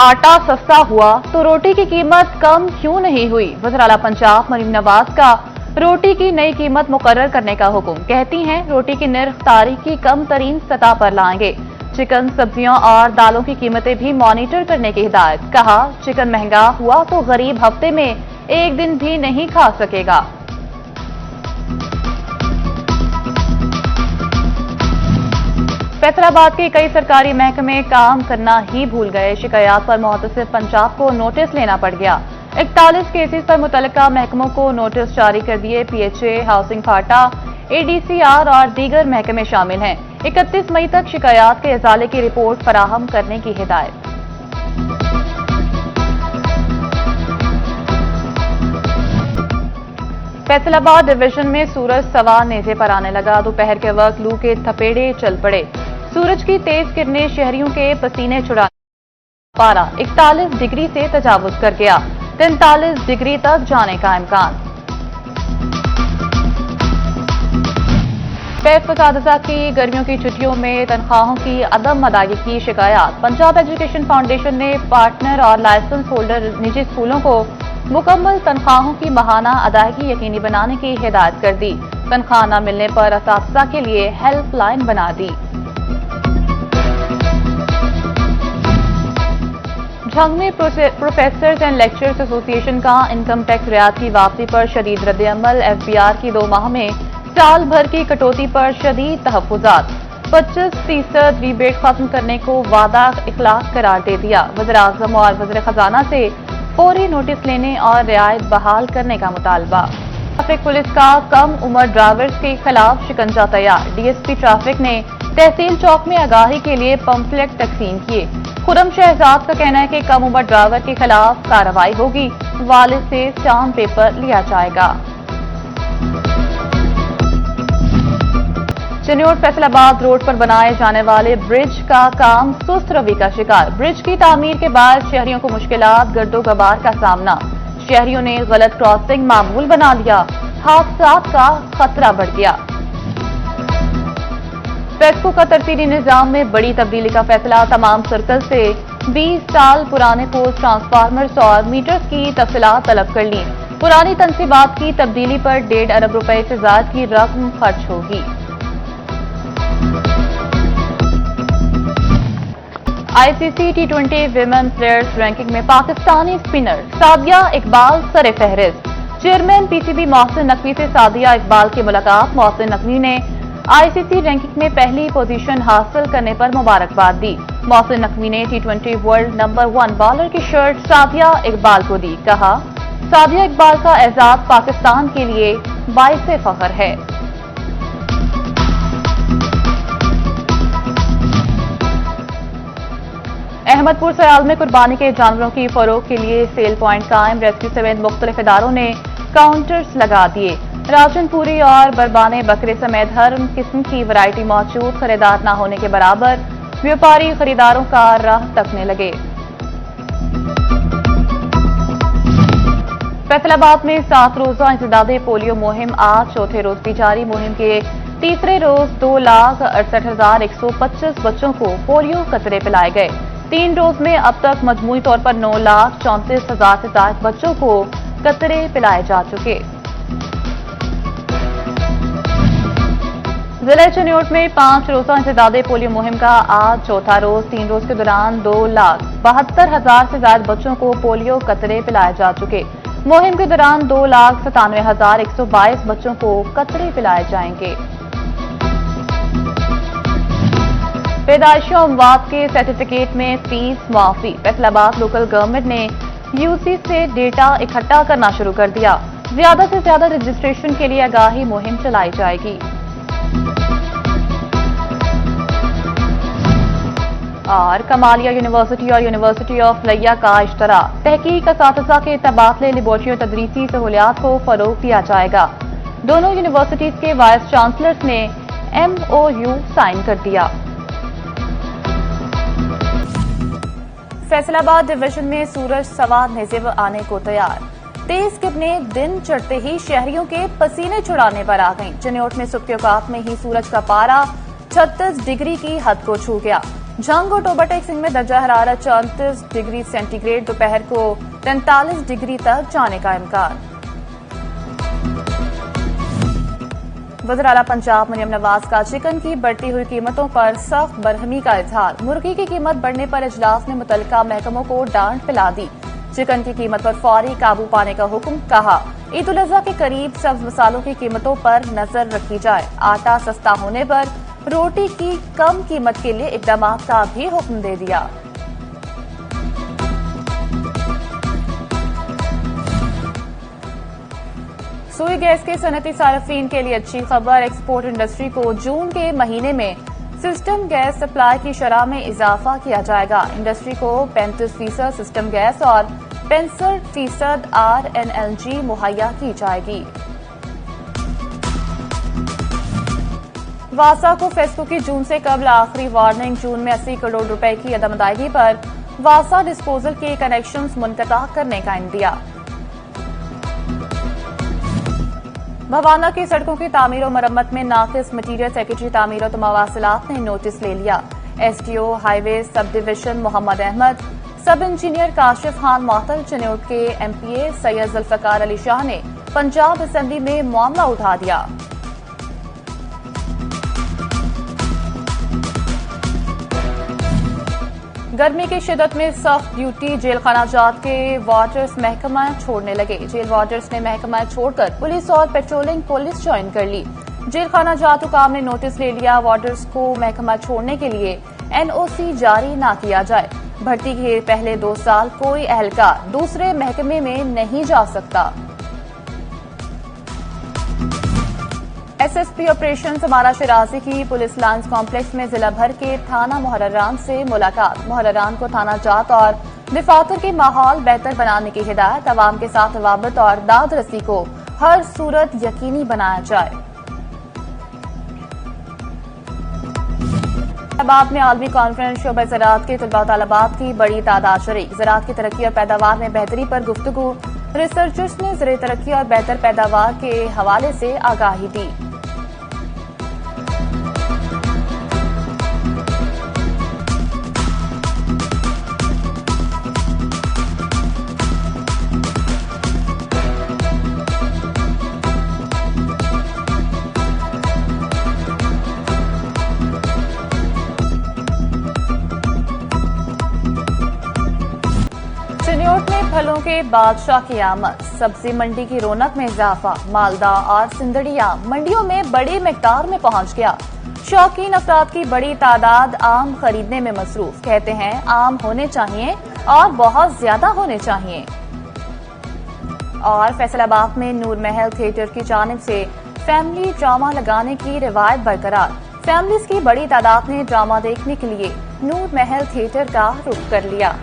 आटा सस्ता हुआ तो रोटी की कीमत कम क्यों नहीं हुई? वज़ीर आला पंजाब मरीम नवाज का रोटी की नई कीमत मुकर्रर करने का हुक्म। कहती हैं रोटी की निर्ख तारीख की कम तरीन सतह पर लाएंगे। चिकन, सब्जियों और दालों की कीमतें भी मॉनिटर करने की हिदायत। कहा चिकन महंगा हुआ तो गरीब हफ्ते में एक दिन भी नहीं खा सकेगा। फैसलाबाद के कई सरकारी महकमे काम करना ही भूल गए। शिकायत पर मुहतसिब पंजाब को नोटिस लेना पड़ गया। 41 केसेस पर मुतल्लिका महकमों को नोटिस जारी कर दिए। पीएचए, हाउसिंग फाटा, एडीसीआर और दीगर महकमे शामिल हैं। 31 मई तक शिकायत के इजाले की रिपोर्ट फराहम करने की हिदायत। फैसलाबाद डिवीजन में सूरज सवा नेज़े पर आने लगा। दोपहर के वक्त लू के थपेड़े चल पड़े। सूरज की तेज किरणें शहरियों के पसीने छुड़ा, पारा 41 डिग्री से तजावुज कर गया। 43 डिग्री तक जाने का इम्कान। पैस फसादजा की गर्मियों की छुट्टियों में तनख्वाहों की अदम अदायगी की शिकायत। पंजाब एजुकेशन फाउंडेशन ने पार्टनर और लाइसेंस होल्डर निजी स्कूलों को मुकम्मल तनख्वाहों की माहाना अदायगी यकीनी बनाने की हिदायत कर दी। तनख्वाह न मिलने पर असातिज़ा के लिए हेल्पलाइन बना दी। झंग में प्रोफेसर्स एंड लेक्चरर्स एसोसिएशन का इनकम टैक्स रियायत की वापसी पर शदीद रद्द-ए-अमल। एफबीआर की 2 माह में साल भर की कटौती पर शदीद तहफ़्फ़ुज़ात। 25% रिबेट खत्म करने को वादा इखलाक करार दे दिया। वज़ीर-ए-आज़म और वज़ीर खजाना से फौरी नोटिस लेने और रियायत बहाल करने का मुतालबा। ट्रैफिक पुलिस का कम उम्र ड्राइवर्स के खिलाफ शिकंजा तैयार। डीएसपी ट्रैफिक ने तहसील चौक में आगाही के लिए पंफलेट तकसीम किए। खुरम शहजाद का कहना है कि कम उम्र ड्राइवर के खिलाफ कार्रवाई होगी। वालिद से स्टाम्प पेपर लिया जाएगा। चनियोट फैसलाबाद रोड पर बनाए जाने वाले ब्रिज का काम सुस्त रवि का शिकार। ब्रिज की तामीर के बाद शहरियों को मुश्किलात गर्दो-गबार का सामना। शहरियों ने गलत क्रॉसिंग मामूल बना लिया। हादसात का खतरा बढ़ गया। पेस्को का तरतीबी निजाम में बड़ी तब्दीली का फैसला। तमाम सर्कल से 20 साल पुराने पोस्ट ट्रांसफार्मर्स और मीटर्स की तफसीलात तलब कर ली। पुरानी तनसीबात की तब्दीली पर 1.5 अरब रुपए से ज्यादा की रकम खर्च होगी। आईसीसी टी20 विमेन प्लेयर्स रैंकिंग में पाकिस्तानी स्पिनर सादिया इकबाल सरे फहरिस्त। चेयरमैन पीसीबी मोहसिन नकवी से सादिया इकबाल की मुलाकात। मोहसिन नकवी ने आईसीसी रैंकिंग में पहली पोजीशन हासिल करने पर मुबारकबाद दी। मोहसिन नकवी ने टी20 वर्ल्ड नंबर 1 बॉलर की शर्ट सादिया इकबाल को दी। कहा सादिया इकबाल का एजाज पाकिस्तान के लिए बाइसे फख्र है। अहमदपुर सयाल में कुर्बानी के जानवरों की फरोख्त के लिए सेल प्वाइंट कायम। रेस्क्यू समेत मुख्तलिफ इदारों ने काउंटर्स लगा दिए। राजनपुरी और बरबाने बकरे समेत हर किस्म की वैरायटी मौजूद। खरीदार न होने के बराबर व्यापारी खरीदारों का राह तकने लगे। फैसलाबाद में 7 रोजा इंसदादे पोलियो मुहिम आज चौथे रोज भी जारी। मुहिम के तीसरे रोज 2,68,125 बच्चों को पोलियो कतरे पिलाए गए। 3 रोज में अब तक मजमूई तौर पर 9,34,000 से ज्यादा बच्चों को कतरे पिलाए जा चुके। जिले चनियोट में 5 रोजा इंसदादे पोलियो मुहिम का आज चौथा रोज। 3 रोज के दौरान 2,72,000 से ज्यादा बच्चों को पोलियो कतरे पिलाए जा चुके। मुहिम के दौरान 2,97,122 बच्चों को कतरे पिलाए जाएंगे। पैदाइशी अमवात के सर्टिफिकेट में फीस माफी। फैसलाबाद लोकल गवर्नमेंट ने यूसी से डेटा इकट्ठा करना शुरू कर दिया। ज्यादा से ज्यादा रजिस्ट्रेशन के लिए आगाही मुहिम चलाई जाएगी। और कमालिया यूनिवर्सिटी और यूनिवर्सिटी ऑफ लिया का इश्तराक। तहकीक असातिज़ा के तबादले, लेबोरेटरी और तदरीसी सहूलियात को फरोग दिया जाएगा। दोनों यूनिवर्सिटीज के वाइस चांसलर्स ने MOU साइन कर दिया। फैसलाबाद डिवीजन में सूरज सवा नेज़े आने को तैयार। तेज किरणें दिन चढ़ते ही शहरियों के पसीने छुड़ाने पर आ गईं। चनियोट में सुबह के औकात में ही सूरज का पारा 36 डिग्री की हद को छू गया। जंग और ओवरटेक सिंह में दर्जा हरारत 34 डिग्री सेंटीग्रेड, दोपहर को 43 डिग्री तक जाने का इम्कान। वज़ीर आला पंजाब मरियम नवाज का चिकन की बढ़ती हुई कीमतों पर सख्त बरहमी का इजहार। मुर्गी की कीमत बढ़ने पर इजलास ने मुतल्लिका महकमों को डांट पिला दी। चिकन की कीमत पर फौरी काबू पाने का हुक्म। कहा, ईद उल अजहा के करीब सब्ज मसालों की कीमतों पर नजर रखी जाए। आटा सस्ता होने पर रोटी की कम कीमत के लिए इकदाम का भी हुक्म दे दिया। सुई गैस के सनती सार्फिन के लिए अच्छी खबर। एक्सपोर्ट इंडस्ट्री को जून के महीने में सिस्टम गैस सप्लाई की शरह में इजाफा किया जाएगा। इंडस्ट्री को 35% सिस्टम गैस और 65% RNLG मुहैया की जाएगी। वासा को फेस्को की जून से कबल आखिरी वार्निंग। जून में 80 करोड़ रुपए की अदम अदायगी पर वासा डिस्पोजल के कनेक्शंस मुनक़ता करने का इंदिया। भवाना की सड़कों की तामीर और मरम्मत में नाकिस मटीरियल। सेक्रेटरी तामीर और मवासिलात ने नोटिस ले लिया। SDO highway sub division Mohammad Ahmad, sub engineer Kashif Khan मातल, चिन्योट के MPA सैयद जुल्फकार अली शाह ने पंजाब असेंबली में मामला उठा दिया। गर्मी की शिद्दत में सख्त ड्यूटी। जेल खाना जात के वार्डर्स महकमा छोड़ने लगे। जेल वार्डर्स ने महकमा छोड़कर पुलिस और पेट्रोलिंग पुलिस ज्वाइन कर ली। जेल खाना जात हुकाम ने नोटिस ले लिया। वार्डर्स को महकमा छोड़ने के लिए NOC जारी न किया जाए। भर्ती के पहले 2 साल कोई अहलकार दूसरे महकमे में नहीं जा सकता। SSP ऑपरेशन समारा शिराजी की पुलिस लाइन्स कॉम्प्लेक्स में जिला भर के थाना मुहर्ररान से मुलाकात। मुहर्ररान को थाना जात और दिफातर के माहौल बेहतर बनाने की हिदायत। अवाम के साथ रवाबत और दाद रसी को हर सूरत यकीनी बनाया जाए। इस्लामाबाद में आलमी कॉन्फ्रेंस शोबे ज़राअत के तलबा तलबात की बड़ी तादाद शरीक। ज़राअत की तरक्की और पैदावार में बेहतरी पर गुफ्तगू। रिसर्चर्स ने ज़राअत तरक्की और बेहतर पैदावार के हवाले से आगाही दी। चिन्योट में फलों के बादशाह की आमद। सब्जी मंडी की रौनक में इजाफा। मालदा और सिंदड़ी आम मंडियों में बड़ी मिकदार में पहुंच गया। शौकीन अफराद की बड़ी तादाद आम खरीदने में मसरूफ। कहते हैं आम होने चाहिए और बहुत ज्यादा होने चाहिए। और फैसलाबाद में नूर महल थिएटर की जानिब से फैमिली ड्रामा लगाने की रिवायत बरकरार। फैमिलीज की बड़ी तादाद ने ड्रामा देखने के लिए नूर महल थिएटर का रुख कर लिया।